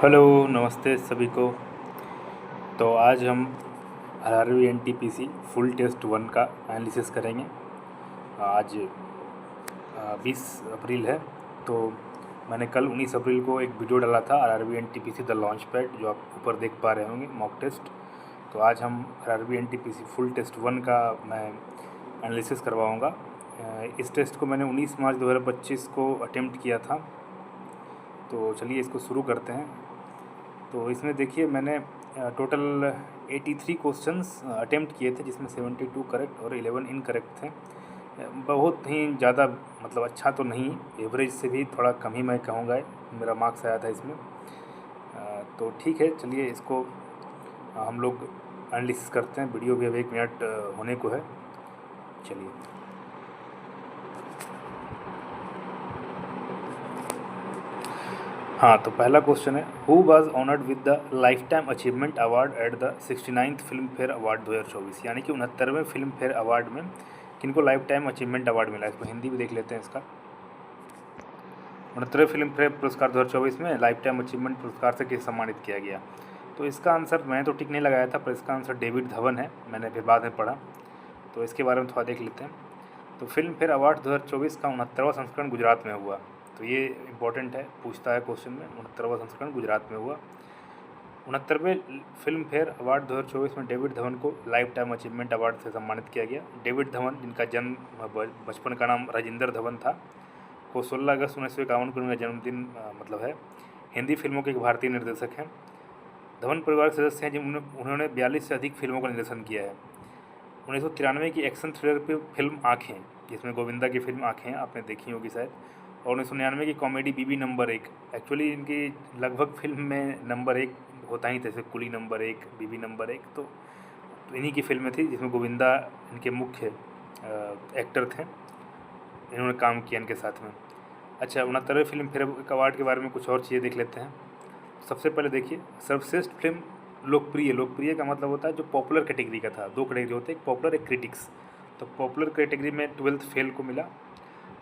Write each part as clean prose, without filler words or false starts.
Hello, नमस्ते सभी को। तो आज हम आरआरबी एनटीपीसी फुल टेस्ट 1 का एनालिसिस करेंगे। आज 20 अप्रैल है। तो मैंने कल 19 अप्रैल को एक वीडियो डाला था RRB NTPC the launch pad, जो आप ऊपर देख पा रहे होंगे, मॉक टेस्ट। तो आज हम आरआरबी एनटीपीसी फुल टेस्ट 1 का मैं एनालिसिस करवाऊँगा। इस टेस्ट को मैंने 19 मार्च 2025 को अटेम्प्ट किया था। तो चलिए इसको शुरू करते हैं। तो इसमें देखिए मैंने टोटल 83 क्वेश्चंस अटेम्प्ट किए थे, जिसमें 72 करेक्ट और 11 इनकरेक्ट थे। बहुत ही ज़्यादा मतलब अच्छा तो नहीं, एवरेज से भी थोड़ा कम ही मैं कहूँगा मेरा मार्क्स आया था इसमें। तो ठीक है, चलिए इसको हम लोग एनालिसिस करते हैं। वीडियो भी अब 1 मिनट होने को है। चलिए, हाँ, तो पहला क्वेश्चन है, who was honoured with the life time achievement award at the 69th film fair award 2024। यानी कि 69वें फिल्म फेयर अवार्ड में किनको लाइफ टाइम अचीवमेंट अवार्ड मिला। इसको हिंदी भी देख लेते हैं इसका। 69वें फिल्म फेयर पुरस्कार 2024 में लाइफ टाइम अचीवमेंट पुरस्कार से किसे सम्मानित किया गया। तो इसका आंसर मैं तो टिक नहीं लगाया था, पर इसका आंसर डेविड धवन है। मैंने फिर बाद में पढ़ा, तो इसके बारे में थोड़ा देख लेते हैं। तो फिल्म फेयर अवार्ड 2024 का 69वां संस्करण गुजरात में हुआ। तो ये इम्पोर्टेंट है, पूछता है क्वेश्चन में। 69वां संस्करण गुजरात में हुआ। 69वें फिल्म फेयर अवार्ड 2024 में डेविड धवन को लाइफ टाइम अचीवमेंट अवार्ड से सम्मानित किया गया। डेविड धवन, जिनका जन्म बचपन का नाम राजेंद्र धवन था, को 16 अगस्त 1951 को उनका जन्मदिन मतलब है। हिंदी फिल्मों के एक भारतीय निर्देशक हैं। धवन परिवार के सदस्य हैं उन्होंने 42 से अधिक फिल्मों का निर्देशन किया है। 1993 की एक्शन थ्रिलर फिल्म आँखें, जिसमें गोविंदा की फिल्म आँखें आपने देखी होगी शायद, और 1999 की कॉमेडी बीबी नंबर 1। एक्चुअली इनकी लगभग फिल्म में नंबर 1 होता ही था, जैसे कुली नंबर 1, बीबी नंबर 1। तो इन्हीं की फिल्में थी जिसमें गोविंदा इनके मुख्य एक्टर थे। इन्होंने काम किया इनके साथ में। अच्छा, 69वें फिल्म फेयर अवार्ड के बारे में कुछ और चीज़ें देख लेते हैं। सबसे पहले देखिए, सर्वश्रेष्ठ फिल्म लोकप्रिय का मतलब होता है जो पॉपुलर कैटेगरी का था। 2 कैटेगरी होते हैं, एक पॉपुलर, एक क्रिटिक्स। तो पॉपुलर कैटेगरी में 12th फेल को मिला।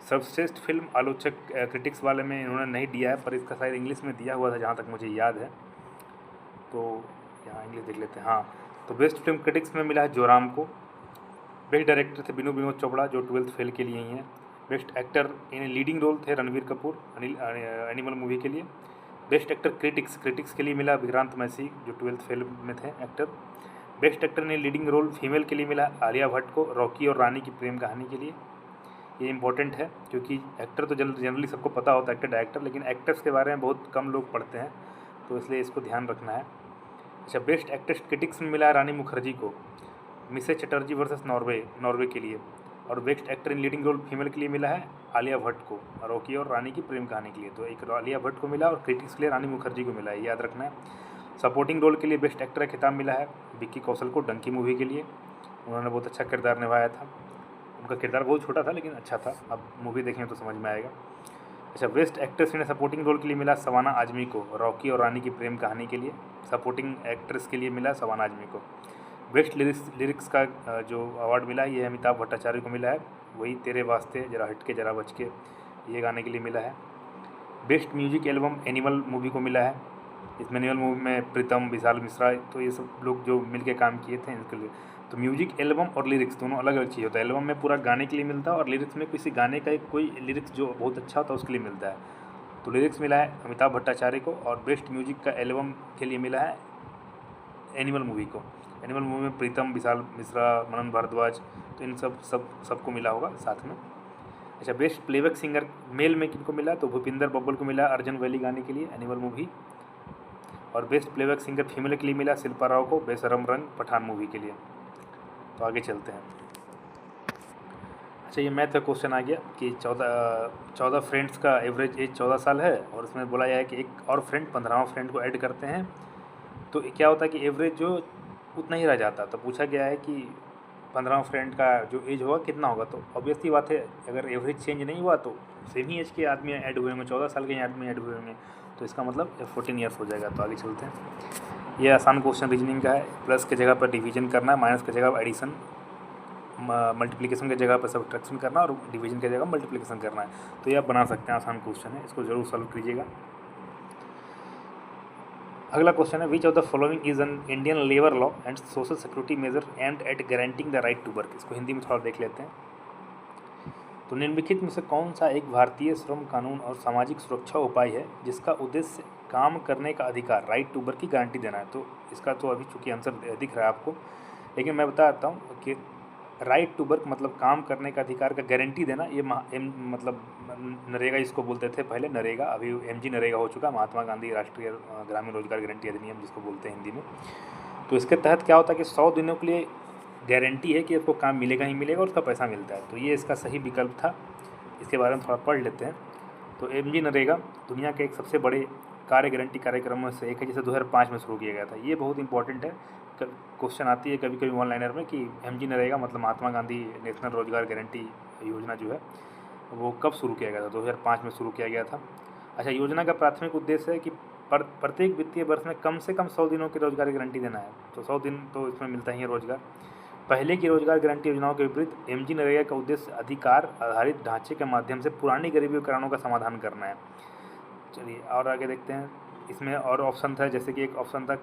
सर्वश्रेष्ठ फिल्म आलोचक क्रिटिक्स वाले में इन्होंने नहीं दिया है, पर इसका शायद इंग्लिश में दिया हुआ था जहाँ तक मुझे याद है। तो यहाँ इंग्लिश देख लेते हैं। हाँ, तो बेस्ट फिल्म क्रिटिक्स में मिला है जोराम को। बेस्ट डायरेक्टर थे विनोद चोपड़ा, जो 12th फेल के लिए ही हैं। Best actor in leading role थे रणवीर कपूर एनिमल मूवी के लिए। बेस्ट एक्टर क्रिटिक्स के लिए मिला विक्रांत मैसी, जो 12th फेल में थे एक्टर। बेस्ट एक्टर ने लीडिंग रोल फीमेल के लिए मिला आलिया भट्ट को, रॉकी और रानी की प्रेम कहानी के लिए। ये इंपॉर्टेंट है, क्योंकि एक्टर तो जनरली सबको पता होता है, एक्टर डायरेक्टर, लेकिन एक्टर्स के बारे में बहुत कम लोग पढ़ते हैं, तो इसलिए इसको ध्यान रखना है। अच्छा, बेस्ट एक्ट्रेस क्रिटिक्स में मिला है रानी मुखर्जी को, मिसेस चटर्जी वर्सेस नॉर्वे के लिए। और best actor in leading role female के लिए मिला है आलिया भट्ट को, रॉकी और रानी की प्रेम कहानी के लिए। तो एक आलिया भट्ट को मिला और क्रिटिक्स के लिए रानी मुखर्जी को मिला है, याद रखना है। सपोर्टिंग रोल के लिए बेस्ट एक्टर का खिताब मिला है विक्की कौशल को डंकी मूवी के लिए। उन्होंने बहुत अच्छा किरदार निभाया था। उनका किरदार बहुत छोटा था लेकिन अच्छा था, अब मूवी देखें तो समझ में आएगा। अच्छा, best actress in supporting role के लिए मिला सवाना आजमी को, रॉकी और रानी की प्रेम कहानी के लिए। सपोर्टिंग एक्ट्रेस के लिए मिला सवाना आजमी को। बेस्ट लिरिक्स का जो अवार्ड मिला है, ये अमिताभ भट्टाचार्य को मिला है, वही तेरे वास्ते जरा हटके जरा बचके, ये गाने के लिए मिला है। Best music album animal movie को मिला है। इसमें एनिमल मूवी में प्रीतम, विशाल मिश्रा, तो ये सब लोग जो मिलके काम किए थे इनके लिए। तो म्यूजिक एल्बम और लिरिक्स दोनों अलग अलग चीज़ होता है। एल्बम में पूरा गाने के लिए मिलता है, और लिरिक्स में किसी गाने का कोई लिरिक्स जो बहुत अच्छा होता है उसके लिए मिलता है। तो लिरिक्स मिला है अमिताभ भट्टाचार्य को, और बेस्ट म्यूजिक का एल्बम के लिए मिला है एनिमल मूवी को। एनिमल मूवी में प्रीतम, विशाल मिश्रा, मनन भारद्वाज, तो इन सबको मिला होगा साथ में। अच्छा, बेस्ट प्लेबैक सिंगर मेल में किनको मिला, तो भूपिंदर बब्बल को मिला अर्जुन वैली गाने के लिए एनिमल मूवी। और बेस्ट प्लेबैक सिंगर फीमेल के लिए मिला शिल्पा राव को बेशरम रंग पठान मूवी के लिए। तो आगे चलते हैं। अच्छा, ये मैथ का क्वेश्चन आ गया कि 14 फ्रेंड्स का एवरेज एज 14 साल है, और उसमें बोला गया है कि एक और फ्रेंड 15वां फ्रेंड को ऐड करते हैं, तो क्या होता है कि एवरेज जो उतना ही रह जाता। तो पूछा गया है कि 15वां फ्रेंड का जो एज होगा कितना होगा। तो ऑब्वियसली बात है, अगर एवरेज चेंज नहीं हुआ तो सेम ही एज के आदमी ऐड हुए होंगे, 14 साल के आदमी ऐड हुए होंगे, तो इसका मतलब 14 ईयर्स हो जाएगा। तो आगे चलते हैं। ये आसान क्वेश्चन रीजनिंग का है। प्लस के जगह पर डिवीजन करना है, माइनस की जगह पर एडिशन, मल्टीप्लिकेशन की जगह पर सब्ट्रैक्शन करना, और डिवीजन की जगह मल्टीप्लिकेशन करना है। तो ये आप बना सकते हैं, आसान क्वेश्चन है, इसको ज़रूर सॉल्व कीजिएगा। अगला क्वेश्चन है, which of the following is an Indian labour law and social security measure and at guaranteeing the right to work. इसको हिंदी में थोड़ा देख लेते हैं। तो निम्नलिखित में से कौन सा एक भारतीय श्रम कानून और सामाजिक सुरक्षा उपाय है जिसका उद्देश्य काम करने का अधिकार, राइट टू वर्क की गारंटी देना है। तो इसका तो अभी चूंकि आंसर दिख रहा है आपको, लेकिन मैं बताता हूँ कि राइट टू वर्क मतलब काम करने का अधिकार का गारंटी देना। ये मतलब नरेगा इसको बोलते थे पहले, नरेगा, अभी MG नरेगा हो चुका, महात्मा गांधी राष्ट्रीय ग्रामीण रोजगार गारंटी अधिनियम जिसको बोलते हैं हिंदी में। तो इसके तहत क्या होता है कि 100 दिनों के लिए गारंटी है कि आपको काम मिलेगा ही मिलेगा और उसका पैसा मिलता है। तो ये इसका सही विकल्प था। इसके बारे में थोड़ा पढ़ लेते हैं। तो MG नरेगा दुनिया के एक सबसे बड़े कार्य गारंटी कार्यक्रमों से एक है, जिसे 2005 में शुरू किया गया था। ये बहुत इंपॉर्टेंट है, क्वेश्चन आती है कभी कभी वन लाइनर में कि MG नरेगा मतलब महात्मा गांधी नेशनल रोजगार गारंटी योजना जो है वो कब शुरू किया गया था। 2005 में शुरू किया गया था। अच्छा, योजना का प्राथमिक उद्देश्य है कि प्रत्येक वित्तीय वर्ष में कम से कम 100 दिनों की रोजगार गारंटी देना है। तो 100 दिन तो इसमें मिलता ही है रोजगार। पहले की रोजगार गारंटी योजनाओं के विपरीत MG नरेगा का उद्देश्य अधिकार आधारित ढांचे के माध्यम से पुरानी गरीबी कारणों का समाधान करना है। चलिए और आगे देखते हैं। इसमें और ऑप्शन था, जैसे कि एक ऑप्शन था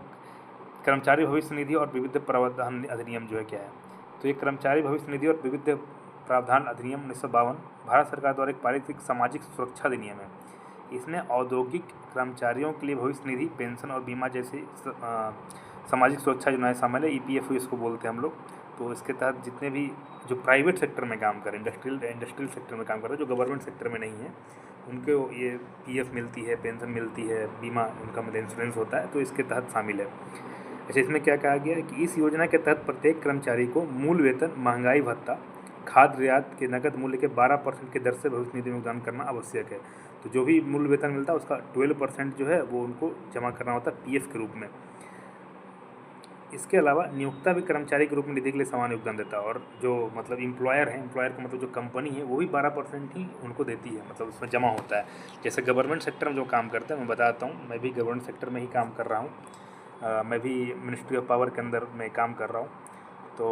कर्मचारी भविष्य निधि और विविध प्रावधान अधिनियम जो है क्या है। तो ये कर्मचारी भविष्य निधि और विविध प्रावधान अधिनियम 1952 भारत सरकार द्वारा एक पारित एक सामाजिक सुरक्षा अधिनियम है। इसमें औद्योगिक कर्मचारियों के लिए भविष्य निधि, पेंशन और बीमा जैसी सामाजिक सुरक्षा योजनाएं शामिल है। EPF इसको बोलते हैं हम लोग। तो इसके तहत जितने भी जो प्राइवेट सेक्टर में काम करें, इंडस्ट्रियल सेक्टर में काम कर रहे हैं, जो गवर्नमेंट सेक्टर में नहीं है, उनको ये PF मिलती है, पेंशन मिलती है, बीमा उनका मतलब इंश्योरेंस होता है, तो इसके तहत शामिल है। अच्छा, इसमें क्या कहा गया है कि इस योजना के तहत प्रत्येक कर्मचारी को मूल वेतन, महंगाई भत्ता, खाद्य रियायत के नकद मूल्य के 12% की दर से भविष्य निधि में योगदान करना आवश्यक है। तो जो भी मूल वेतन मिलता है उसका 12% जो है वो उनको जमा करना होता है PF के रूप में। इसके अलावा नियोक्ता भी कर्मचारी के रूप में निधि के लिए समान योगदान देता है, और जो मतलब एम्प्लॉयर है, एम्प्लॉयर का मतलब जो कंपनी है, वो भी 12% ही उनको देती है, मतलब उसमें जमा होता है। जैसे गवर्नमेंट सेक्टर में जो काम करते हैं, मैं बताता हूँ, मैं भी गवर्नमेंट सेक्टर में ही काम कर रहा हूँ। मैं भी मिनिस्ट्री ऑफ पावर के अंदर में काम कर रहा हूँ। तो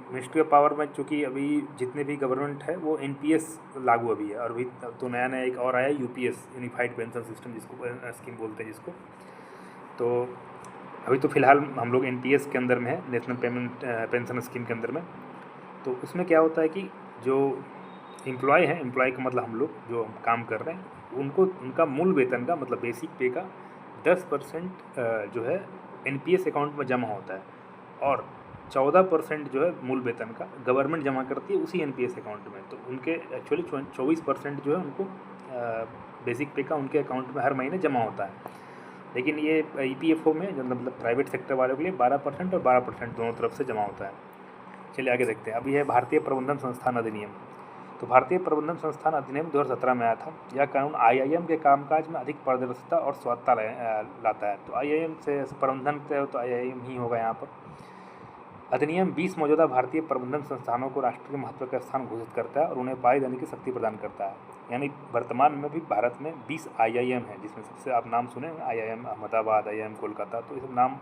मिनिस्ट्री ऑफ पावर में चूँकि अभी जितने भी गवर्नमेंट है वो NPS लागू अभी है, और अभी तो नया नया एक और आया UPS, यूनिफाइड पेंशन सिस्टम जिसको स्कीम बोलते हैं जिसको। तो अभी तो फ़िलहाल हम लोग NPS के अंदर में है, नेशनल पेंशन स्कीम के अंदर में। तो उसमें क्या होता है कि जो एम्प्लॉय है, एम्प्लॉय का मतलब हम लोग जो काम कर रहे हैं, उनको उनका मूल वेतन का मतलब बेसिक पे का 10% जो है NPS अकाउंट में जमा होता है, और 14% जो है मूल वेतन का गवर्नमेंट जमा करती है उसी NPS अकाउंट में। तो उनके एक्चुअली 24% जो है उनको बेसिक पे का उनके अकाउंट में हर महीने जमा होता है। लेकिन ये EPFO में जो मतलब प्राइवेट सेक्टर वालों के लिए 12% और 12% दोनों तरफ से जमा होता है। चलिए आगे देखते हैं। अभी है भारतीय प्रबंधन संस्थान अधिनियम। तो भारतीय प्रबंधन संस्थान अधिनियम 2017 में आया था। यह कानून IIM के कामकाज में अधिक पारदर्शिता और स्वायत्तता लाता है। तो IIM से प्रबंधन तो IIM ही होगा यहाँ पर। अधिनियम 20 मौजूदा भारतीय प्रबंधन संस्थानों को राष्ट्रीय महत्व का स्थान घोषित करता है और उन्हें उपाय देने की शक्ति प्रदान करता है। यानी वर्तमान में भी भारत में 20 IIM है, जिसमें सबसे आप नाम सुने IIM अहमदाबाद, IIM कोलकाता, तो ये सब नाम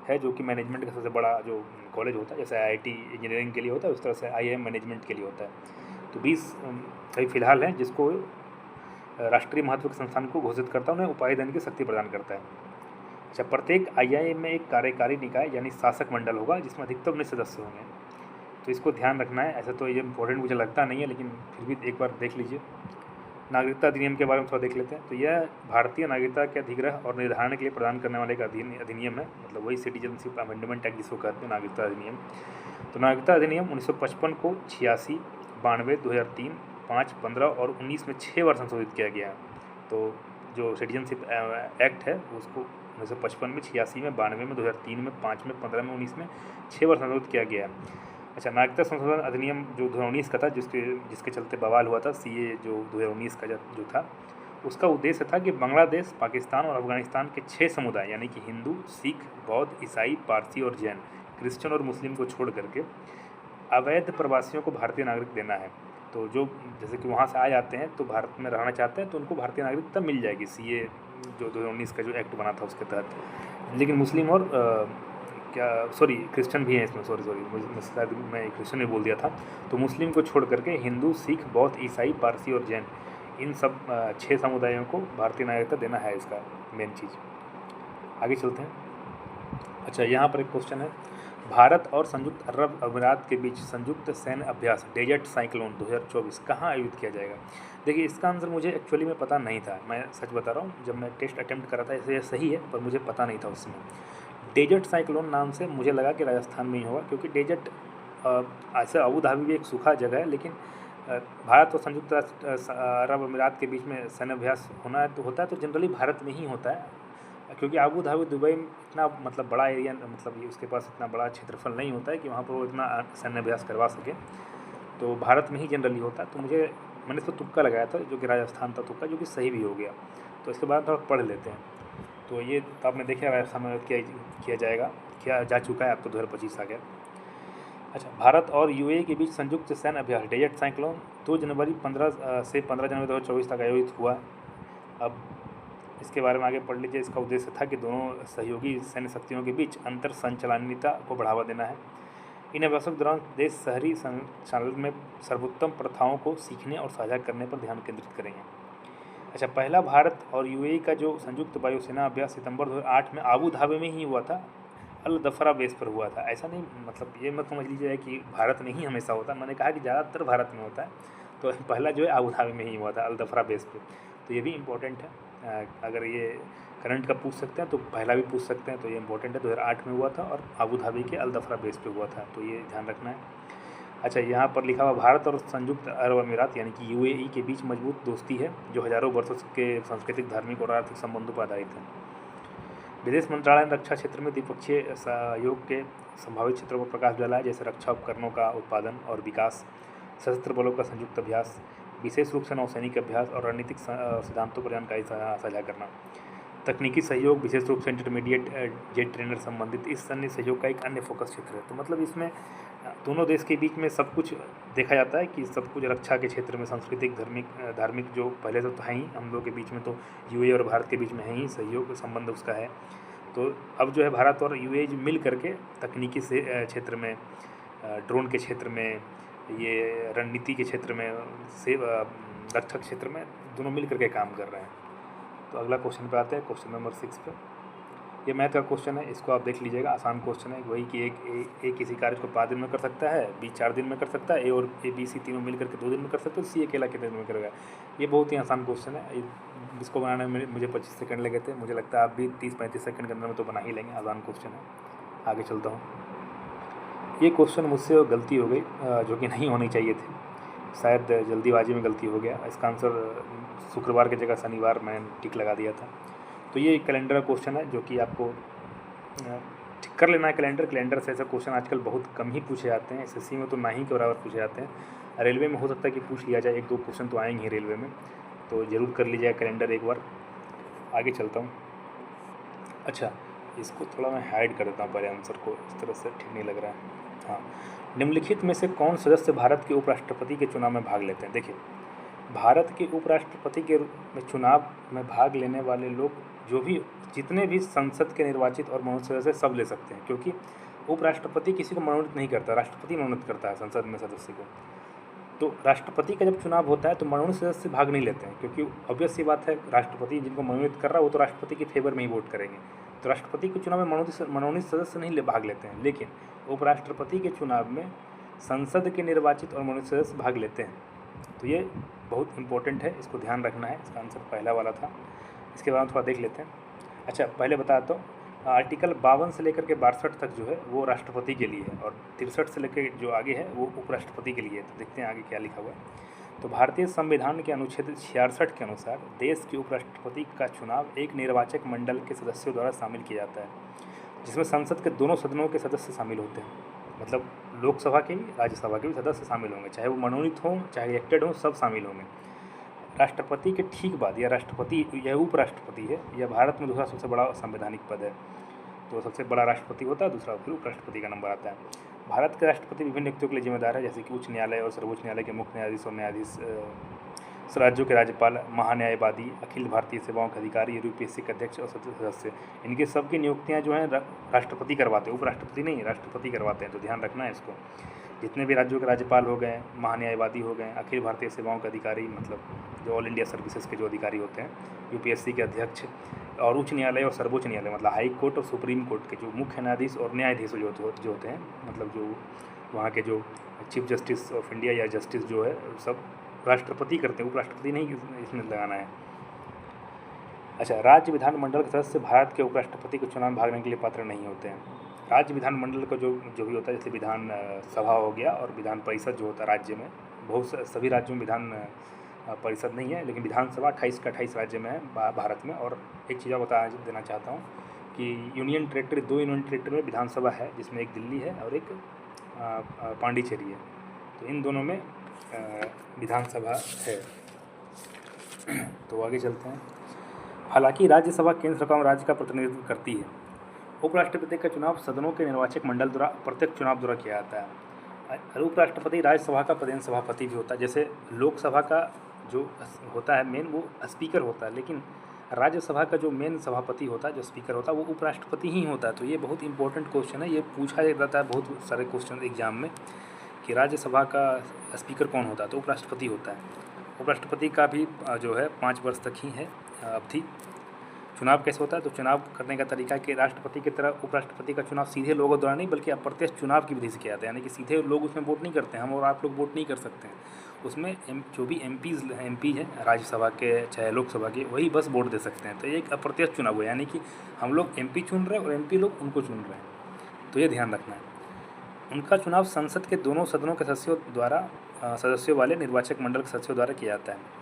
है जो कि मैनेजमेंट का सबसे बड़ा जो कॉलेज होता है, जैसे IIT इंजीनियरिंग के लिए होता है, उस तरह से IIM मैनेजमेंट के लिए होता है। तो 20 अभी फिलहाल हैं जिसको राष्ट्रीय महत्व के संस्थान को घोषित करता है, उन्हें उपाय देने की शक्ति प्रदान करता है। अच्छा, प्रत्येक IIM में एक कार्यकारी निकाय यानी शासक मंडल होगा जिसमें अधिकतम 19 सदस्य होंगे। तो इसको ध्यान रखना है। ऐसा तो ये इंपॉर्टेंट मुझे लगता नहीं है, लेकिन फिर भी एक बार देख लीजिए। नागरिकता अधिनियम के बारे में थोड़ा देख लेते हैं। तो यह भारतीय नागरिकता के अधिग्रह और निर्धारण के लिए प्रदान करने वाले एक अधिनियम है, मतलब वही सिटीजनशिप अमेंडमेंट एक्ट जिसको कहते हैं नागरिकता अधिनियम। तो नागरिकता अधिनियम 1955 को 86, 92, 2003, 5, 15 और 19 में 6 बार संशोधित किया गया है। तो जो सिटीजनशिप एक्ट है उसको 1955 में, 86 में, 92 में, 2003 में, 5 में, 15 में, 19 में 6 बार संशोधित किया गया है। अच्छा, नागरिकता संशोधन अधिनियम जो 2019 का था, जिसके चलते बवाल हुआ था, CA जो 2019 का जो था, उसका उद्देश्य था कि बांग्लादेश, पाकिस्तान और अफगानिस्तान के 6 समुदाय यानी कि हिंदू, सिख, बौद्ध, ईसाई, पारसी और जैन, क्रिश्चियन और मुस्लिम को छोड़ करके अवैध प्रवासियों को भारतीय नागरिक देना है। तो जो जैसे कि वहाँ से आ जाते हैं तो भारत में रहना चाहते हैं तो उनको भारतीय नागरिकता मिल जाएगी, CA जो 2019 का जो एक्ट बना था उसके तहत। लेकिन मुस्लिम और क्रिश्चियन भी हैं इसमें, शायद मैं क्रिश्चियन भी बोल दिया था। तो मुस्लिम को छोड़ करके हिंदू, सिख, बौद्ध, ईसाई, पारसी और जैन, इन सब 6 समुदायों को भारतीय नागरिकता देना है, इसका मेन चीज़। आगे चलते हैं। अच्छा, यहाँ पर एक क्वेश्चन है, भारत और संयुक्त अरब अमीरात के बीच संयुक्त सैन्य अभ्यास डेजर्ट साइक्लोन 2024 कहाँ आयोजित किया जाएगा। देखिए, इसका आंसर मुझे एक्चुअली में पता नहीं था, मैं सच बता रहा हूँ। जब मैं टेस्ट अटेम्प्ट करा था, ये सही है, पर मुझे पता नहीं था उस समय। डेजर्ट साइक्लोन नाम से मुझे लगा कि राजस्थान में ही होगा, क्योंकि डेजर्ट ऐसे अबू धाबी भी एक सूखा जगह है, लेकिन भारत और संयुक्त अरब अमीरात के बीच में सैन्य अभ्यास होना है तो होता है तो जनरली भारत में ही होता है, क्योंकि अबू धाबी दुबई में इतना मतलब बड़ा एरिया, मतलब ये उसके पास इतना बड़ा क्षेत्रफल नहीं होता है कि वहाँ पर वो इतना सैन्य अभ्यास करवा सके, तो भारत में ही जनरली होता है। तो मैंने इसको तुक्का लगाया था, जो कि राजस्थान था तुक्का, जो कि सही भी हो गया। तो इसके बाद थोड़ा पढ़ लेते हैं। तो ये तो आपने देखा राजस्थान में किया जाएगा, किया जा चुका है, अब तो 2025 आ गया। अच्छा, भारत और यूएई के बीच संयुक्त सैन्य अभ्यास डेजर्ट साइक्लोन 2 जनवरी 15 से 15 जनवरी 2024 तक आयोजित हुआ। अब इसके बारे में आगे पढ़ लीजिए। इसका उद्देश्य था कि दोनों सहयोगी सैन्य शक्तियों के बीच अंतर संचालनीयता को बढ़ावा देना है। इन अभ्यासों के दौरान देश शहरी संचालन में सर्वोत्तम प्रथाओं को सीखने और साझा करने पर ध्यान केंद्रित करेंगे। अच्छा, पहला भारत और यूएई का जो संयुक्त वायुसेना अभ्यास सितंबर 2008 में आबू धाबी में ही हुआ था, अल दफरा बेस पर हुआ था। ऐसा नहीं, मतलब ये मत समझ लीजिए कि भारत में ही हमेशा होता है, मैंने कहा कि ज़्यादातर भारत में होता है। तो पहला जो है आबू धाबी में ही हुआ था, अल दफरा बेस पे। तो ये भी इम्पोर्टेंट है, अगर ये करंट का पूछ सकते हैं तो पहला भी पूछ सकते हैं, तो ये इंपॉर्टेंट है। 2008 में हुआ था और आबू धाबी के अल दफरा बेस पे हुआ था, तो ये ध्यान रखना है। अच्छा, यहाँ पर लिखा हुआ, भारत और संयुक्त अरब अमीरात यानी कि यूएई के बीच मजबूत दोस्ती है, जो हज़ारों वर्षों के सांस्कृतिक, धार्मिक और आर्थिक संबंधों पर आधारित है। विदेश मंत्रालय ने रक्षा क्षेत्र में द्विपक्षीय सहयोग के संभावित क्षेत्रों पर प्रकाश डाला है, जैसे रक्षा उपकरणों का उत्पादन और विकास, सशस्त्र बलों का संयुक्त अभ्यास, विशेष रूप से नौसैनिक अभ्यास और रणनीतिक सिद्धांतों पर जानकारी साझा करना। तकनीकी सहयोग, विशेष रूप से इंटरमीडिएट जेट ट्रेनर संबंधित इस सैन्य सहयोग का एक अन्य फोकस क्षेत्र है। तो मतलब इसमें दोनों देश के बीच में सब कुछ देखा जाता है कि सब कुछ रक्षा के क्षेत्र में, सांस्कृतिक, धार्मिक जो पहले से तो है ही हम लोग के बीच में, तो यूएई और भारत के बीच में है ही सहयोग संबंध उसका है। तो अब जो है भारत और यूएई मिल करके तकनीकी से क्षेत्र में, ड्रोन के क्षेत्र में, ये रणनीति के क्षेत्र में, से रक्षा क्षेत्र में दोनों मिल करके काम कर रहे हैं। तो अगला क्वेश्चन पे आते हैं, क्वेश्चन नंबर 6 पे। ये मैथ का क्वेश्चन है, इसको आप देख लीजिएगा, आसान क्वेश्चन है। वही कि एक किसी कार्य को 5 दिन में कर सकता है, बी 4 दिन में कर सकता है, ए और बी सी तीनों मिल करके 2 दिन में कर सकते हैं, सी अकेला कितने दिन में करेगा। ये बहुत ही आसान क्वेश्चन है, इसको बनाने में मुझे 25 सेकंड लगे थे। मुझे लगता है आप भी 30-35 सेकंड के अंदर में तो बना ही लेंगे, आसान क्वेश्चन है। आगे चलता हूँ। ये क्वेश्चन मुझसे गलती हो गई, जो कि नहीं होनी चाहिए थी, शायद जल्दीबाजी में गलती हो गया। इसका आंसर शुक्रवार की जगह शनिवार मैं टिक लगा दिया था। तो ये कैलेंडर क्वेश्चन है, जो कि आपको ठीक कर लेना है। कैलेंडर से ऐसा क्वेश्चन आजकल बहुत कम ही पूछे जाते हैं, एसएससी में तो ना ही के बराबर पूछे जाते हैं। रेलवे में हो सकता है कि पूछ लिया जाए, 1-2 क्वेश्चन तो आएंगे ही रेलवे में, तो ज़रूर कर लीजिएगा कैलेंडर एक बार। आगे चलता हूँ। अच्छा, इसको थोड़ा मैं हाइड कर देता हूँ पहले, आंसर को, इस तरह से ठीक नहीं लग रहा है। हाँ, निम्नलिखित में से कौन सदस्य भारत के उपराष्ट्रपति के चुनाव में भाग लेते हैं। देखिए, भारत के उपराष्ट्रपति के चुनाव में भाग लेने वाले लोग, जो भी जितने भी संसद के निर्वाचित और मनोनीत सदस्य, सब ले सकते हैं, क्योंकि उपराष्ट्रपति किसी को मनोनीत नहीं करता, राष्ट्रपति मनोनीत करता है संसद में सदस्य को। तो राष्ट्रपति का जब चुनाव होता है तो मनोनीत सदस्य भाग नहीं लेते हैं, क्योंकि ऑब्वियस सी बात है, राष्ट्रपति जिनको मनोनीत कर रहा है वो तो राष्ट्रपति के फेवर में ही वोट करेंगे, तो राष्ट्रपति के चुनाव में मनोनीत सदस्य नहीं भाग लेते हैं। लेकिन उपराष्ट्रपति के चुनाव में संसद के निर्वाचित और मनोनीत सदस्य भाग लेते हैं। तो ये बहुत इंपॉर्टेंट है, इसको ध्यान रखना है। इसका आंसर पहला वाला था। इसके बाद थोड़ा देख लेते हैं। अच्छा, पहले बता दो, आर्टिकल 52 से लेकर के 62 तक जो है वो राष्ट्रपति के लिए है, और 63 से लेकर जो आगे है वो उपराष्ट्रपति के लिए है। तो देखते हैं आगे क्या लिखा हुआ है। तो भारतीय संविधान के अनुच्छेद 66 के अनुसार देश के उपराष्ट्रपति का चुनाव एक निर्वाचक मंडल के सदस्यों द्वारा शामिल किया जाता है, जिसमें संसद के दोनों सदनों के सदस्य शामिल होते हैं। मतलब लोकसभा के भी, राज्यसभा के भी सदस्य शामिल होंगे, चाहे वो मनोनीत हों चाहे इलेक्टेड हों, सब शामिल होंगे। राष्ट्रपति के ठीक बाद यह राष्ट्रपति, यह उपराष्ट्रपति है, यह भारत में दूसरा सबसे बड़ा संवैधानिक पद है। तो सबसे बड़ा राष्ट्रपति होता है, दूसरा फिर उपराष्ट्रपति का नंबर आता है। भारत के राष्ट्रपति विभिन्न नियुक्तियों के लिए जिम्मेदार है, जैसे कि उच्च न्यायालय और सर्वोच्च न्यायालय के मुख्य न्यायाधीश और न्यायाधीश, राज्यों के राज्यपाल, महान्यायवादी, अखिल भारतीय सेवाओं के अधिकारी, यूपीएससी के अध्यक्ष और सदस्य, इनके सबकी नियुक्तियां जो हैं राष्ट्रपति करवाते हैं, उपराष्ट्रपति नहीं, राष्ट्रपति करवाते हैं। तो ध्यान रखना है इसको। जितने भी राज्यों के राज्यपाल हो गए, महान्यायवादी हो गए, अखिल भारतीय सेवाओं के अधिकारी, मतलब जो ऑल इंडिया सर्विसेज के जो अधिकारी होते हैं, यूपीएससी के अध्यक्ष, और उच्च न्यायालय और सर्वोच्च न्यायालय मतलब हाई कोर्ट और सुप्रीम कोर्ट के जो मुख्य न्यायाधीश और न्यायाधीश जो होते हैं, मतलब जो वहाँ के जो चीफ जस्टिस ऑफ इंडिया या जस्टिस जो है सब राष्ट्रपति करते हैं, उपराष्ट्रपति नहीं इसमें लगाना है। अच्छा, राज्य विधानमंडल के सदस्य भारत के उपराष्ट्रपति के चुनाव में भाग लेने के लिए पात्र नहीं होते हैं। राज्य विधानमंडल का जो भी होता है, जैसे विधान सभा हो गया और विधान परिषद जो होता है राज्य में, सभी राज्यों में विधान परिषद नहीं है, लेकिन विधानसभा 28 का 28 राज्य में है भारत में। और एक चीज़ बता देना चाहता हूँ कि यूनियन टेरेटरी, 2 यूनियन टेरेटरी में विधानसभा है, जिसमें एक दिल्ली है और एक पांडिचेरी है। तो इन दोनों में विधानसभा है। तो आगे चलते हैं। हालांकि राज्यसभा केंद्र सरकार में राज्य का प्रतिनिधित्व करती है। उपराष्ट्रपति का चुनाव सदनों के निर्वाचक मंडल द्वारा प्रत्यक्ष चुनाव द्वारा किया जाता है। उपराष्ट्रपति राज्यसभा का प्रधान सभापति भी होता है। जैसे लोकसभा का जो होता है मेन, वो स्पीकर होता है, लेकिन राज्यसभा का जो मेन सभापति होता है, जो स्पीकर होता है, वो उपराष्ट्रपति ही होता है। तो ये बहुत इंपॉर्टेंट क्वेश्चन है, ये पूछा जाता है बहुत सारे क्वेश्चन एग्जाम में कि राज्यसभा का स्पीकर कौन होता है, तो उपराष्ट्रपति होता है। उपराष्ट्रपति का भी जो है 5 वर्ष तक ही है अवधि। चुनाव कैसे होता है, तो चुनाव करने का तरीका कि राष्ट्रपति की तरह उपराष्ट्रपति का चुनाव सीधे लोगों द्वारा नहीं, बल्कि अप्रत्यक्ष चुनाव की विधि से किया जाता है। यानी कि सीधे लोग उसमें वोट नहीं करते हैं, हम और आप लोग वोट नहीं कर सकते हैं उसमें। जो भी एमपी है राज्यसभा के चाहे लोकसभा के, वही बस वोट दे सकते हैं। तो ये एक अप्रत्यक्ष चुनाव है, यानी कि हम लोग एमपी चुन रहे हैं और एमपी लोग उनको चुन रहे हैं। तो ये ध्यान रखना है। उनका चुनाव संसद के दोनों सदनों के सदस्यों वाले निर्वाचक मंडल के सदस्यों द्वारा किया जाता है।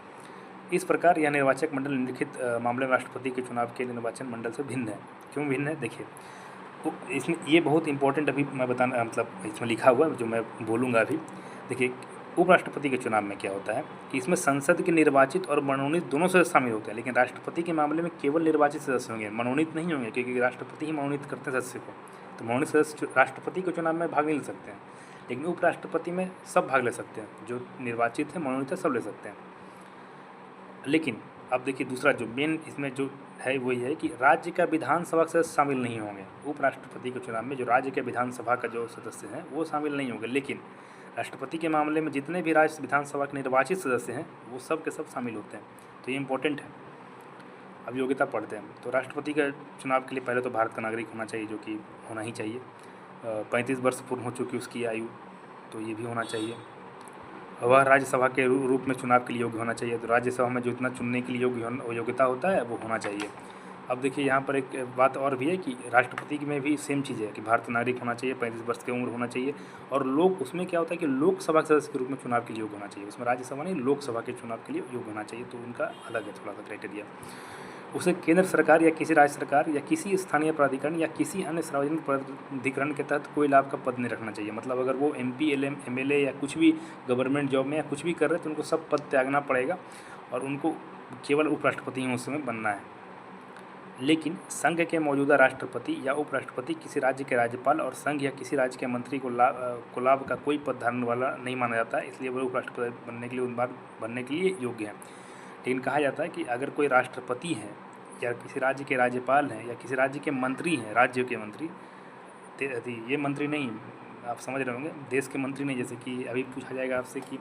इस प्रकार यह निर्वाचक मंडल निम्नलिखित मामले में राष्ट्रपति के चुनाव के निर्वाचन मंडल से भिन्न है। क्यों भिन्न है, देखिए इसमें ये बहुत इंपॉर्टेंट अभी मैं बताना, मतलब इसमें लिखा हुआ है जो मैं बोलूँगा अभी। देखिए उपराष्ट्रपति के चुनाव में क्या होता है कि इसमें संसद के निर्वाचित और मनोनीत दोनों सदस्य शामिल होते हैं, लेकिन राष्ट्रपति के मामले में केवल निर्वाचित सदस्य होंगे, मनोनीत नहीं होंगे, क्योंकि राष्ट्रपति ही मनोनीत करते हैं सदस्य को। तो मनोनीत सदस्य राष्ट्रपति के चुनाव में भाग नहीं ले सकते हैं, लेकिन उपराष्ट्रपति में सब भाग ले सकते हैं, जो निर्वाचित है मनोनीत है सब ले सकते हैं। लेकिन अब देखिए दूसरा जो मेन इसमें जो है वही है कि राज्य का विधानसभा के सदस्य शामिल नहीं होंगे। उपराष्ट्रपति के चुनाव में जो राज्य के विधानसभा का जो सदस्य हैं वो शामिल नहीं होंगे, लेकिन राष्ट्रपति के मामले में जितने भी राज्य विधानसभा के निर्वाचित सदस्य हैं वो सब के सब शामिल होते हैं। तो ये इंपॉर्टेंट है। अब योग्यता पढ़ते हैं। तो राष्ट्रपति के चुनाव के लिए पहले तो भारत का नागरिक होना चाहिए, जो कि होना ही चाहिए। 35 वर्ष पूर्ण हो चुकी उसकी आयु, तो ये भी होना चाहिए। वह राज्यसभा के रूप में चुनाव के लिए योग्य होना चाहिए। तो राज्यसभा में जो इतना चुनने के लिए योग्यता होता है वो होना चाहिए। अब देखिए यहाँ पर एक बात और भी है कि राष्ट्रपति में भी सेम चीज़ है कि भारतीय नागरिक होना चाहिए, 35 वर्ष की उम्र होना चाहिए, और लोग उसमें क्या होता है कि लोकसभा के सदस्य के रूप में चुनाव के लिए योग्य होना चाहिए। उसमें राज्यसभा नहीं, लोकसभा के चुनाव के लिए योग्य होना चाहिए। तो उनका अलग है थोड़ा सा क्राइटेरिया। उसे केंद्र सरकार या किसी राज्य सरकार या किसी स्थानीय प्राधिकरण या किसी अन्य सार्वजनिक प्राधिकरण के तहत कोई लाभ का पद नहीं रखना चाहिए। मतलब अगर वो MP, LM, MLA या कुछ भी गवर्नमेंट जॉब में या कुछ भी कर रहे हैं तो उनको सब पद त्यागना पड़ेगा और उनको केवल उपराष्ट्रपति ही उस समय बनना है। लेकिन संघ के मौजूदा राष्ट्रपति या उपराष्ट्रपति किसी राज्य के राज्यपाल और संघ या किसी राज्य के मंत्री को लाभ का कोई पद धारण वाला नहीं माना जाता है, इसलिए वो उपराष्ट्रपति बनने के लिए योग्य है। लेकिन कहा जाता है कि अगर कोई राष्ट्रपति है या किसी राज्य के राज्यपाल हैं या किसी राज्य के मंत्री हैं, राज्य के मंत्री, ये मंत्री नहीं, आप समझ रहे होंगे, देश के मंत्री नहीं। जैसे कि अभी पूछा जाएगा आपसे कि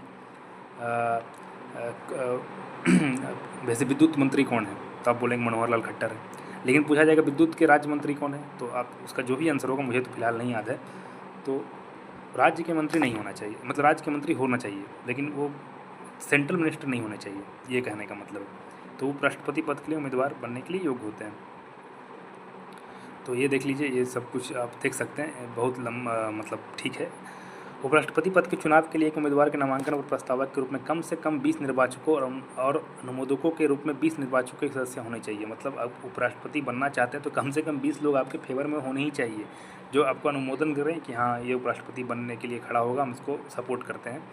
वैसे विद्युत मंत्री कौन है, तो आप बोलेंगे मनोहर लाल खट्टर है। लेकिन पूछा जाएगा विद्युत के राज्य मंत्री कौन है, तो आप उसका जो भी आंसर होगा, मुझे तो फिलहाल नहीं याद है। तो राज्य के मंत्री नहीं होना चाहिए, मतलब राज्य के मंत्री होना चाहिए, लेकिन वो सेंट्रल मिनिस्टर नहीं होने चाहिए, ये कहने का मतलब है। तो उपराष्ट्रपति पद के लिए उम्मीदवार बनने के लिए योग्य होते हैं। तो ये देख लीजिए, ये सब कुछ आप देख सकते हैं, बहुत लंबा, मतलब ठीक है। उपराष्ट्रपति पद के चुनाव के लिए एक उम्मीदवार के नामांकन और प्रस्तावक के रूप में कम से कम 20 निर्वाचकों और अनुमोदकों के रूप में 20 निर्वाचकों के सदस्य होने चाहिए। मतलब आप उपराष्ट्रपति बनना चाहते हैं तो कम से कम 20 लोग आपके फेवर में होने ही चाहिए, जो आपको अनुमोदन करें कि हाँ ये उपराष्ट्रपति बनने के लिए खड़ा होगा, हम इसको सपोर्ट करते हैं।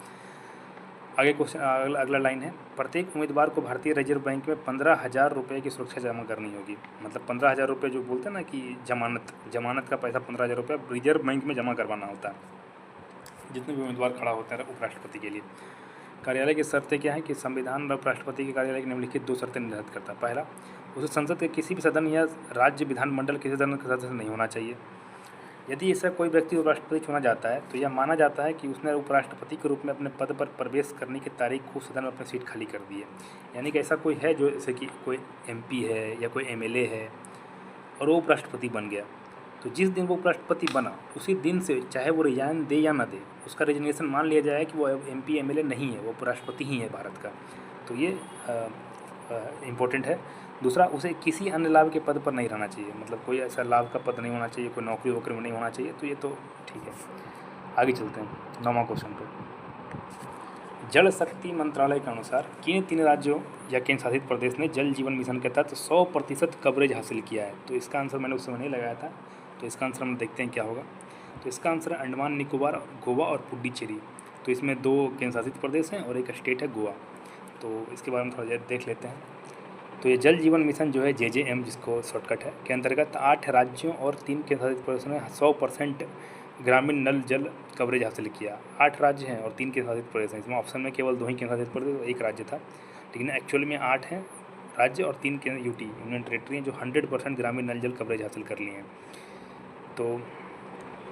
आगे क्वेश्चन, अगला लाइन है, प्रत्येक उम्मीदवार को भारतीय रिजर्व बैंक में 15,000 रुपये की सुरक्षा जमा करनी होगी। मतलब 15,000 रुपये जो बोलते हैं ना कि जमानत का पैसा 15,000 रुपये रिजर्व बैंक में जमा करवाना होता है, जितने भी उम्मीदवार खड़ा होता है उपराष्ट्रपति के लिए। कार्यालय की शर्तें क्या है कि संविधान उपराष्ट्रपति के कार्यालय की निम्नलिखित 2 शर्तें निर्धारित करता है। पहला, उसे संसद के किसी भी सदन या राज्य विधानमंडल किसी सदन का सदस्य नहीं होना चाहिए। यदि ऐसा कोई व्यक्ति उपराष्ट्रपति चुना जाता है तो यह माना जाता है कि उसने उपराष्ट्रपति के रूप में अपने पद पर प्रवेश करने की तारीख को सदन में अपनी सीट खाली कर दी है। यानी कि ऐसा कोई है जो जैसे कि कोई MP है या कोई MLA है और वो उपराष्ट्रपति बन गया, तो जिस दिन वो उपराष्ट्रपति बना उसी दिन से चाहे वो रिजाइन दे या ना दे, उसका रेजिग्नेशन मान लिया जाए कि वो MP MLA नहीं है, वो उपराष्ट्रपति ही है भारत का। तो ये इम्पोर्टेंट है। दूसरा, उसे किसी अन्य लाभ के पद पर नहीं रहना चाहिए, मतलब कोई ऐसा लाभ का पद नहीं होना चाहिए, कोई नौकरी वोकरी में नहीं होना चाहिए। तो ये तो ठीक है। आगे चलते हैं 9वां क्वेश्चन पर। जल शक्ति मंत्रालय के अनुसार किन 3 राज्यों या केंद्र शासित प्रदेश ने जल जीवन मिशन के तहत 100% कवरेज हासिल किया है? तो इसका आंसर मैंने उस समय नहीं लगाया था, तो इसका आंसर हम देखते हैं क्या होगा। तो इसका आंसर है अंडमान निकोबार, गोवा और पुडुचेरी। तो इसमें 2 केंद्र शासित प्रदेश हैं और एक स्टेट है गोवा। तो इसके बारे में थोड़ा देख लेते हैं। तो ये जल जीवन मिशन जो है JJM, जिसको शॉर्टकट है, के अंतर्गत 8 राज्यों और 3 केंद्र शासित प्रदेशों ने 100% ग्रामीण नल जल कवरेज हासिल किया। 8 राज्य हैं और 3 केंद्र शासित प्रदेश हैं। इसमें ऑप्शन में केवल 2 ही केंद्र शासित प्रदेश और 1 राज्य था, लेकिन एक्चुअल में 8 हैं राज्य और 3 केंद्र UT यूनियन टेरेटरी हैं जो 100% ग्रामीण नल जल कवरेज हासिल कर लिए हैं। तो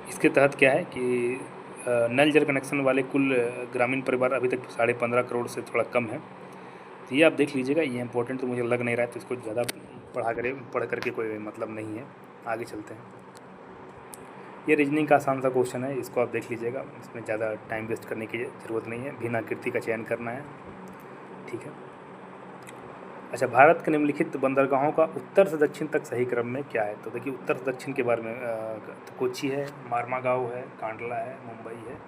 इसके तहत क्या है कि नल जल कनेक्शन वाले कुल ग्रामीण परिवार अभी तक 15.5 करोड़ से थोड़ा कम है। तो ये आप देख लीजिएगा, ये इंपॉर्टेंट तो मुझे लग नहीं रहा है, तो इसको ज़्यादा पढ़ करके कोई मतलब नहीं है। आगे चलते हैं। ये रीजनिंग का आसान सा क्वेश्चन है, इसको आप देख लीजिएगा, इसमें ज़्यादा टाइम वेस्ट करने की ज़रूरत नहीं है। भिन्न आकृति का चयन करना है, ठीक है। अच्छा, भारत के निम्नलिखित बंदरगाहों का उत्तर से दक्षिण तक सही क्रम में क्या है? तो देखिए, उत्तर से दक्षिण के बारे में तो कोच्चि है, मार्मागांव है, कांडला है, मुंबई है।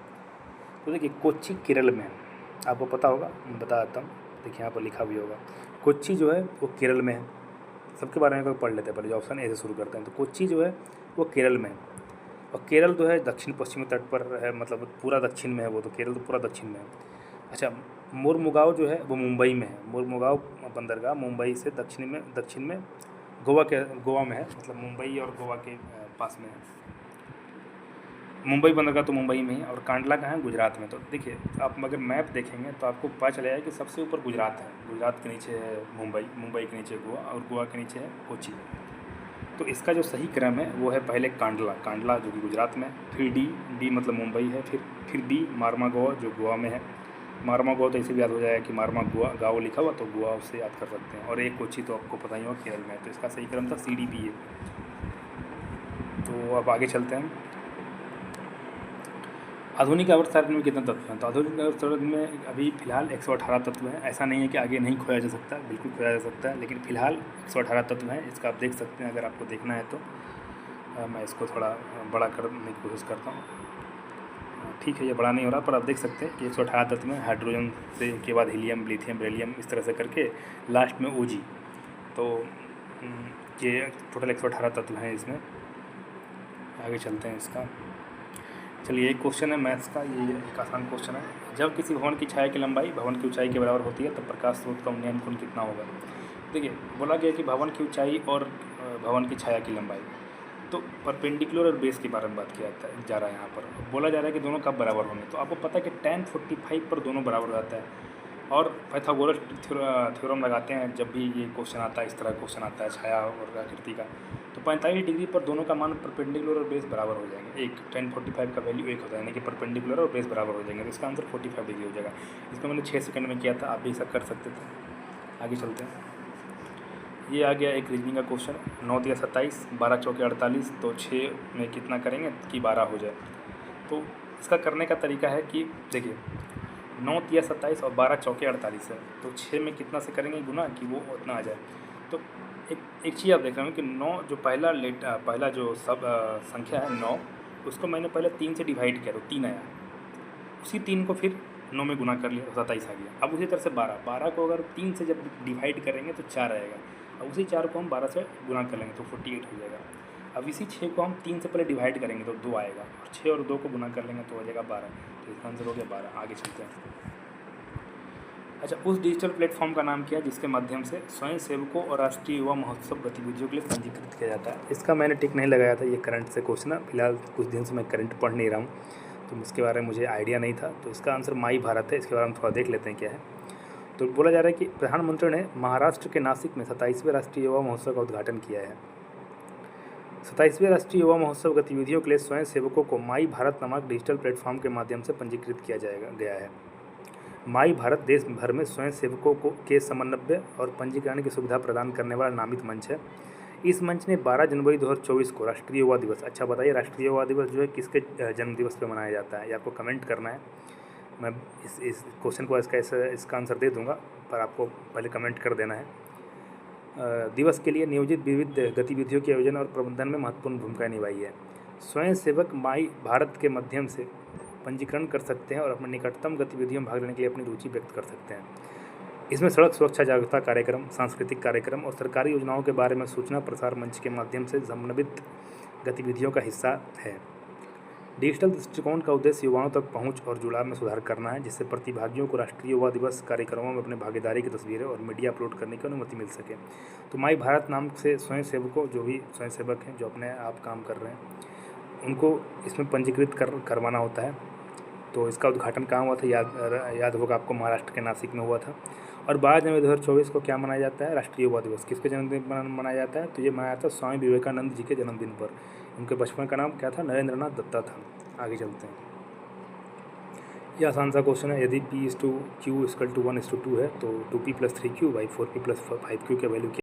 तो देखिए, कोच्चि केरल में है, आपको पता होगा, मैं बता देता हूँ। देखिए यहाँ पर लिखा भी होगा, कोच्चि जो है वो केरल में है। सबके बारे में पढ़ लेते हैं, पहले जो ऑप्शन ए से शुरू करते हैं। तो कोच्चि जो है वो केरल में है, और केरल जो है दक्षिण पश्चिमी तट पर है, मतलब पूरा दक्षिण में है वो, तो केरल तो पूरा दक्षिण में है। अच्छा, मुर्मुगांव जो है वो मुंबई में है। मुर्मुगांव बंदरगाह मुंबई से दक्षिण में गोवा में है, मतलब मुंबई और गोवा के पास में है। मुंबई बंदरगाह तो मुंबई में है, और कांडला का है गुजरात में। तो देखिए, आप अगर मैप देखेंगे तो आपको पता चलेगा कि सबसे ऊपर गुजरात है, गुजरात के नीचे है मुंबई के नीचे गोवा, और गोवा के नीचे है कोच्चि। तो इसका जो सही क्रम है वो है पहले कांडला जो कि गुजरात में, फिर डी मतलब मुंबई है, फिर बी मार्मागांव जो गोवा में है। मार्मागांव तो ऐसे भी याद हो जाएगा कि मार्मागांव लिखा हुआ, तो गोवा उससे याद कर सकते हैं। और एक कोच्चि तो आपको पता ही होगा केरल में, तो इसका सही क्रम था CDB है। तो अब आगे चलते हैं। आधुनिक आवर्त सारणी में कितने तत्व हैं? तो आधुनिक आवर्त सारणी में अभी फ़िलहाल 118 तत्व हैं। ऐसा नहीं है कि आगे नहीं खोया जा सकता, बिल्कुल खोया जा सकता है, लेकिन फ़िलहाल 118 तत्व हैं। इसका आप देख सकते हैं, अगर आपको देखना है तो मैं इसको थोड़ा बड़ा करने की कोशिश करता हूँ। ठीक है, ये बड़ा नहीं हो रहा, पर आप देख सकते हैं कि 118 तत्व में हाइड्रोजन से के बाद हीलियम, लिथियम, बेरिलियम, इस तरह से करके लास्ट में OG। तो ये टोटल 118 तत्व हैं इसमें। आगे चलते हैं इसका। चलिए, एक क्वेश्चन है मैथ्स का, ये एक आसान क्वेश्चन है। जब किसी भवन की छाया की लंबाई भवन की ऊंचाई के बराबर होती है, तब प्रकाश स्रोत का उन्नयन कोण कितना होगा? देखिए, बोला गया कि भवन की ऊंचाई और भवन की छाया की लंबाई, तो परपेंडिकुलर और बेस के बारे में बात किया जा रहा है। यहाँ पर बोला जा रहा है कि दोनों कब बराबर होंगे। तो आपको पता है कि tan 45 पर दोनों बराबर हो जाता है, और पाइथागोरस थ्योरम लगाते हैं जब भी ये क्वेश्चन आता है, इस तरह क्वेश्चन आता है छाया और आकृति का। तो 45 डिग्री पर दोनों का मान परपेंडिकुलर और बेस बराबर हो जाएंगे। एक tan 45 का वैल्यू 1 होता है, यानी कि परपेंडिकुलर और बेस बराबर हो जाएंगे। तो इसका आंसर 45 डिग्री हो जाएगा। इसको मैंने 6 सेकंड में किया था, आप भी ऐसा कर सकते थे। आगे चलते हैं। ये आ गया एक रीजनिंग का क्वेश्चन, 9 × 27, 12 × 4 = 48, तो 6 में कितना करेंगे कि 12 हो जाए। तो इसका करने का तरीका है कि देखिए, 9 × 27 और 12 × 4 = 48 है, तो 6 में कितना से करेंगे गुना कि वो उतना आ जाए। तो एक चीज़ आप देख रहे हो कि 9 जो पहला जो संख्या है 9, उसको मैंने पहले 3 से डिवाइड किया तो 3 आया, उसी 3 को फिर 9 में गुना कर लिया तो 27 आ गया। अब उसी तरह से 12 को अगर 3 से जब डिवाइड करेंगे तो 4 आएगा, अब उसी 4 को हम 12 से गुना कर लेंगे तो 48 हो जाएगा। अब इसी 6 को हम 3 से पहले डिवाइड करेंगे तो 2 आएगा, और 6 और 2 को गुना कर लेंगे तो हो जाएगा 12। तो इसका आंसर हो गया 12। आगे चलते हैं। अच्छा, उस डिजिटल प्लेटफॉर्म का नाम क्या है जिसके माध्यम से स्वयं सेवकों और राष्ट्रीय युवा महोत्सव गतिविधियों के लिए पंजीकृत किया जाता है? इसका मैंने टिक नहीं लगाया था, ये करंट से क्वेश्चन है। फिलहाल कुछ दिन से मैं करंट पढ़ नहीं रहा हूँ, तो इसके बारे में मुझे आइडिया नहीं था। तो इसका आंसर माई भारत है। इसके बारे में थोड़ा देख लेते हैं क्या है। तो बोला जा रहा है कि प्रधानमंत्री ने महाराष्ट्र के नासिक में 27वें राष्ट्रीय युवा महोत्सव का उद्घाटन किया है। 27वें राष्ट्रीय युवा महोत्सव गतिविधियों के लिए स्वयं सेवकों को माई भारत नामक डिजिटल प्लेटफॉर्म के माध्यम से पंजीकृत किया गया है। माई भारत देश भर में स्वयं सेवकों के समन्वय और पंजीकरण की सुविधा प्रदान करने वाला नामित मंच है। इस मंच ने 12 जनवरी 2024 को राष्ट्रीय युवा दिवस, अच्छा बताइए राष्ट्रीय युवा दिवस जो है किसके जन्म दिवस पर मनाया जाता है, ये आपको कमेंट करना है। मैं इस क्वेश्चन को इसका आंसर दे दूंगा, पर आपको पहले कमेंट कर देना है। दिवस के लिए नियोजित विविध गतिविधियों के आयोजन और प्रबंधन में महत्वपूर्ण भूमिका निभाई है। स्वयं सेवक माई भारत के माध्यम से पंजीकरण कर सकते हैं और अपने निकटतम गतिविधियों में भाग लेने के लिए अपनी रुचि व्यक्त कर सकते हैं। इसमें सड़क सुरक्षा जागरूकता कार्यक्रम, सांस्कृतिक कार्यक्रम और सरकारी योजनाओं के बारे में सूचना प्रसार मंच के माध्यम से समन्वित गतिविधियों का हिस्सा है। डिजिटल दृष्टिकोण का उद्देश्य युवाओं तक पहुंच और जुड़ाव में सुधार करना है, जिससे प्रतिभागियों को राष्ट्रीय युवा दिवस कार्यक्रमों में अपने भागीदारी की तस्वीरें और मीडिया अपलोड करने की अनुमति मिल सके। तो माई भारत नाम से स्वयं सेवकों, जो भी स्वयं सेवक हैं जो अपने आप काम कर रहे हैं, उनको इसमें पंजीकृत करवाना होता है। तो इसका उद्घाटन कहाँ हुआ था, याद होगा आपको, महाराष्ट्र के नासिक में हुआ था। और 12 जनवरी 2024 को क्या मनाया जाता है, राष्ट्रीय युवा दिवस। किसके जन्मदिन पर मनाया जाता है, तो ये मनाया जाता है स्वामी विवेकानंद जी के जन्मदिन पर। उनके बचपन का नाम क्या था, नरेंद्रनाथ दत्ता था। आगे चलते हैं। ये आसान सा क्वेश्चन है। यदि P/Q = 1:2 है तो 2P + 3Q/4P + 5Q का वैल्यू क्या